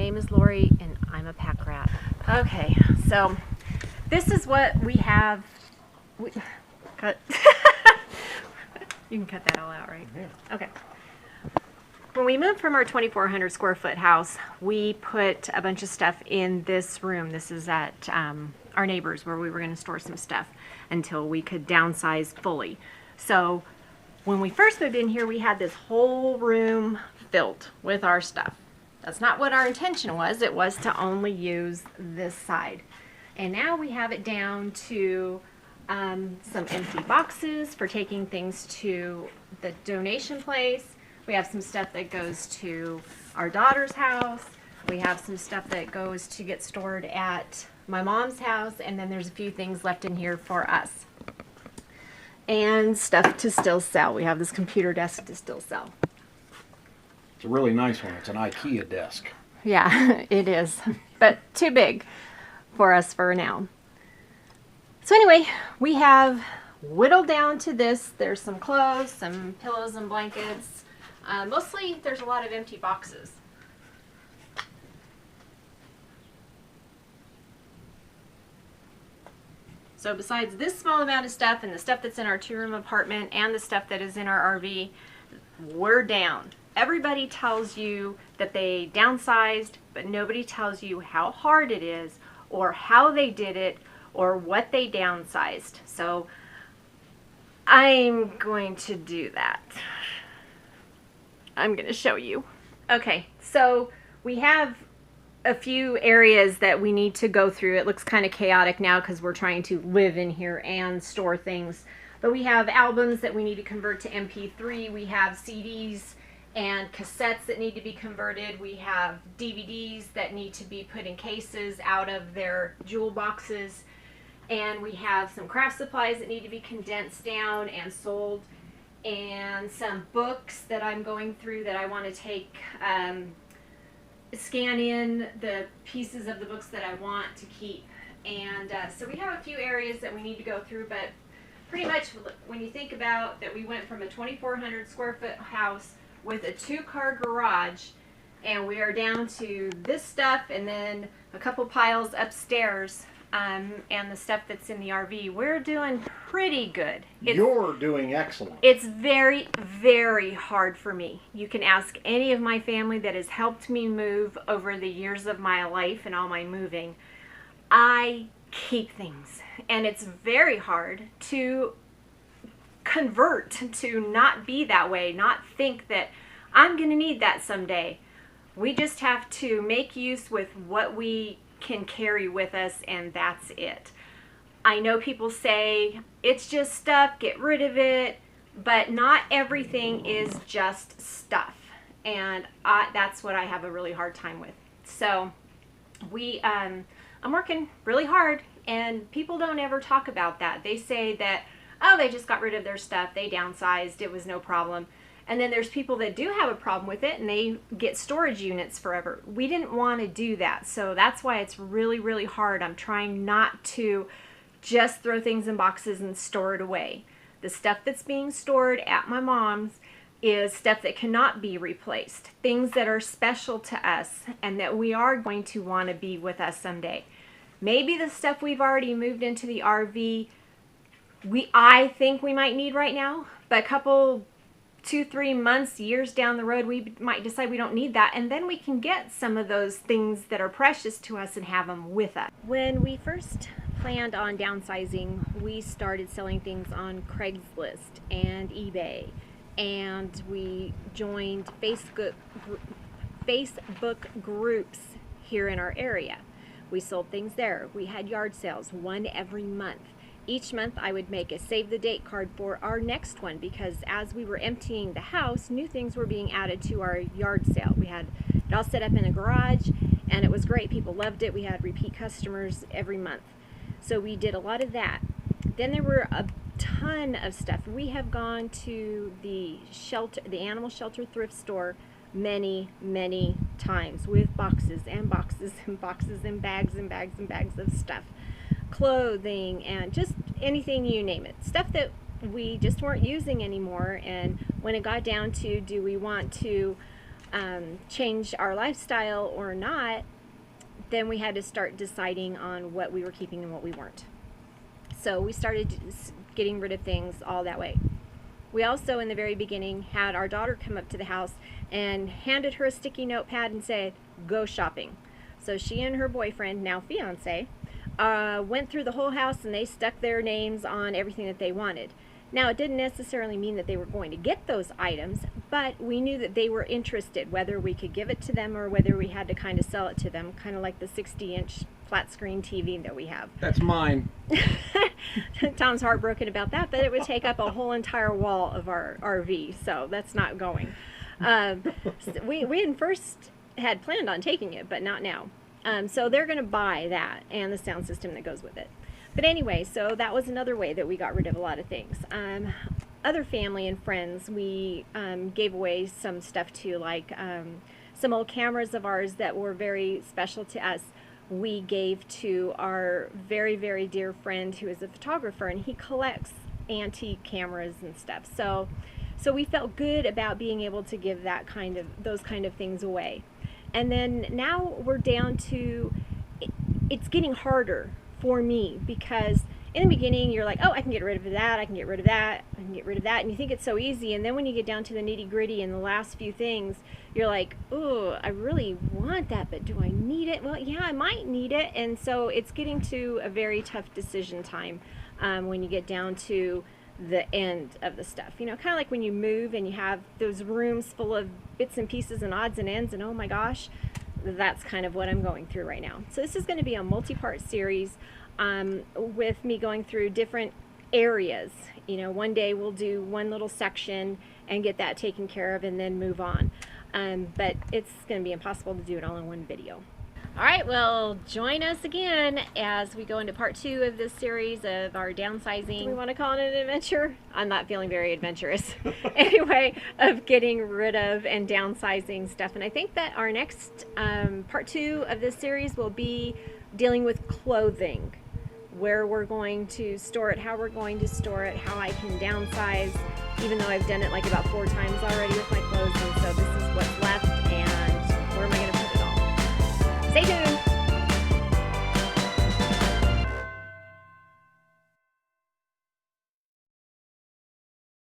name is Lori and I'm a pack rat. Okay, so this is what we have. Cut. You can cut that all out, right? Yeah. Okay. When we moved from our 2,400 square foot house, we put a bunch of stuff in this room. This is at our neighbors where we were going to store some stuff until we could downsize fully. So when we first moved in here, we had this whole room filled with our stuff. That's not what our intention was. It was to only use this side. And now we have it down to some empty boxes for taking things to the donation place. We have some stuff that goes to our daughter's house. We have some stuff that goes to get stored at my mom's house. And then there's a few things left in here for us. And stuff to still sell. We have this computer desk to still sell. It's a really nice one. It's an IKEA desk. Yeah, it is. But too big for us for now. So anyway, we have whittled down to this. There's some clothes, some pillows and blankets. Mostly there's a lot of empty boxes. So besides this small amount of stuff and the stuff that's in our 2-room apartment and the stuff that is in our RV, we're down. Everybody tells you that they downsized, but nobody tells you how hard it is or how they did it or what they downsized. So I'm going to do that. I'm going to show you. Okay, so we have a few areas that we need to go through. It looks kind of chaotic now because we're trying to live in here and store things. But we have albums that we need to convert to MP3. We have CDs and cassettes that need to be converted. We have DVDs that need to be put in cases out of their jewel boxes. And we have some craft supplies that need to be condensed down and sold. And some books that I'm going through that I want to take, scan in the pieces of the books that I want to keep. And so we have a few areas that we need to go through, but pretty much when you think about that, we went from a 2,400 square foot house with a 2-car garage, and we are down to this stuff and then a couple piles upstairs, and the stuff that's in the RV. We're doing pretty good. You're doing excellent. It's very, very hard for me. You can ask any of my family that has helped me move over the years of my life and all my moving. I keep things, and it's very hard to convert to not be that way, not think that I'm going to need that someday. We just have to make use with what we can carry with us, and that's it. I know people say it's just stuff, get rid of it, but not everything is just stuff, and that's what I have a really hard time with. So I'm working really hard, and people don't ever talk about that. They say that, oh, they just got rid of their stuff, they downsized, it was no problem. And then there's people that do have a problem with it and they get storage units forever. We didn't want to do that, so that's why it's really, really hard. I'm trying not to just throw things in boxes and store it away. The stuff that's being stored at my mom's is stuff that cannot be replaced, things that are special to us and that we are going to want to be with us someday. Maybe the stuff we've already moved into the RV, I think we might need right now, but a couple 2-3 months, years down the road, we might decide we don't need that, and then we can get some of those things that are precious to us and have them with us. When we first planned on downsizing, we started selling things on Craigslist and eBay, and we joined Facebook groups here in our area. We sold things there. We had yard sales, one every month. Each month I would make a save the date card for our next one, because as we were emptying the house, new things were being added to our yard sale. We had it all set up in a garage and it was great. People loved it. We had repeat customers every month. So we did a lot of that. Then there were a ton of stuff. We have gone to the shelter, the animal shelter thrift store many, many times with boxes and boxes and boxes and bags and bags and bags of stuff. Clothing and just anything, you name it. Stuff that we just weren't using anymore. And when it got down to, do we want to change our lifestyle or not, then we had to start deciding on what we were keeping and what we weren't. So we started getting rid of things all that way. We also, in the very beginning, had our daughter come up to the house and handed her a sticky notepad and said, go shopping. So she and her boyfriend, now fiance, went through the whole house and they stuck their names on everything that they wanted. Now, it didn't necessarily mean that they were going to get those items, but we knew that they were interested, whether we could give it to them or whether we had to kind of sell it to them, kind of like the 60-inch flat screen TV that we have. That's mine. Tom's heartbroken about that, but it would take up a whole entire wall of our RV, so that's not going. We had first had planned on taking it, but not now. So they're going to buy that and the sound system that goes with it. But anyway, so that was another way that we got rid of a lot of things. Other family and friends, we gave away some stuff to, like some old cameras of ours that were very special to us. We gave to our very, very dear friend who is a photographer, and he collects antique cameras and stuff. So we felt good about being able to give those kind of things away. And then now we're down to, it's getting harder for me, because in the beginning you're like, oh, I can get rid of that, I can get rid of that, I can get rid of that, and you think it's so easy, and then when you get down to the nitty gritty and the last few things, you're like, oh, I really want that, but do I need it? Well, yeah, I might need it. And so it's getting to a very tough decision time when you get down to the end of the stuff. You know, kind of like when you move and you have those rooms full of bits and pieces and odds and ends, and oh my gosh, that's kind of what I'm going through right now. So this is going to be a multi-part series with me going through different areas. You know, one day we'll do one little section and get that taken care of and then move on. But it's going to be impossible to do it all in one video. All right, well, join us again as we go into part 2 of this series of our downsizing. Do we want to call it an adventure? I'm not feeling very adventurous. Anyway, of getting rid of and downsizing stuff. And I think that our next part 2 of this series will be dealing with clothing, where we're going to store it, how we're going to store it, how I can downsize, even though I've done it like about 4 times already with my clothes. And so this is what's left, and where am I going to put it all? Stay tuned.